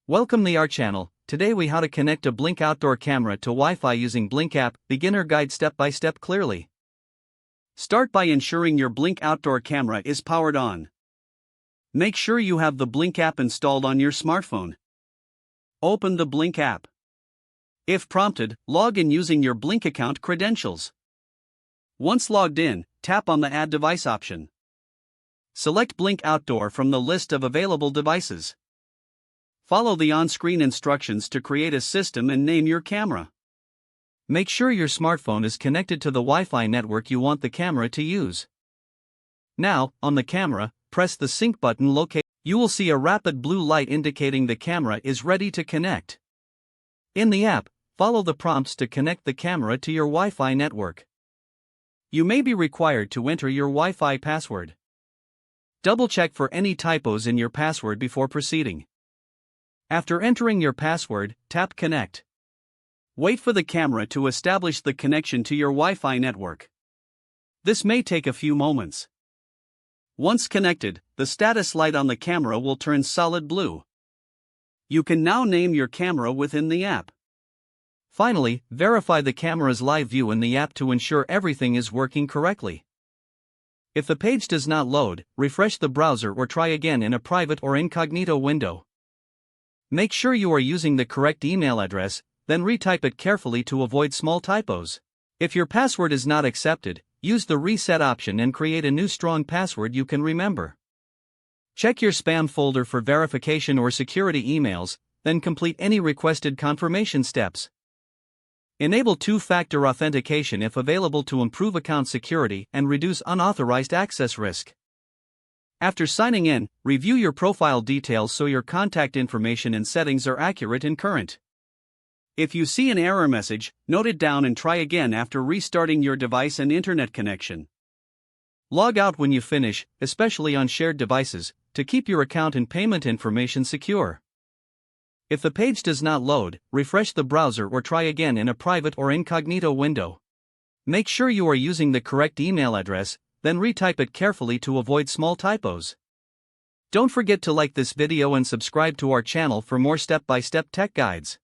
Welcome to our channel. Today we how to connect a Blink outdoor camera to Wi-Fi using Blink app. Beginner guide step by step clearly. Start by ensuring your Blink outdoor camera is powered on. Make sure you have the Blink app installed on your smartphone. Open the Blink app. If prompted, log in using your Blink account credentials. Once logged in, tap on the Add Device option. Select Blink Outdoor from the list of available devices. Follow the on-screen instructions to create a system and name your camera. Make sure your smartphone is connected to the Wi-Fi network you want the camera to use. Now, on the camera, press the sync button located. You will see a rapid blue light indicating the camera is ready to connect. In the app, follow the prompts to connect the camera to your Wi-Fi network. You may be required to enter your Wi-Fi password. Double-check for any typos in your password before proceeding. After entering your password, tap Connect. Wait for the camera to establish the connection to your Wi-Fi network. This may take a few moments. Once connected, the status light on the camera will turn solid blue. You can now name your camera within the app. Finally, verify the camera's live view in the app to ensure everything is working correctly. If the page does not load, refresh the browser or try again in a private or incognito window. Make sure you are using the correct email address, then retype it carefully to avoid small typos. If your password is not accepted, use the reset option and create a new strong password you can remember. Check your spam folder for verification or security emails, then complete any requested confirmation steps. Enable two-factor authentication if available to improve account security and reduce unauthorized access risk. After signing in, review your profile details so your contact information and settings are accurate and current. If you see an error message, note it down and try again after restarting your device and internet connection. Log out when you finish, especially on shared devices, to keep your account and payment information secure. If the page does not load, refresh the browser or try again in a private or incognito window. Make sure you are using the correct email address, then retype it carefully to avoid small typos. Don't forget to like this video and subscribe to our channel for more step-by-step tech guides.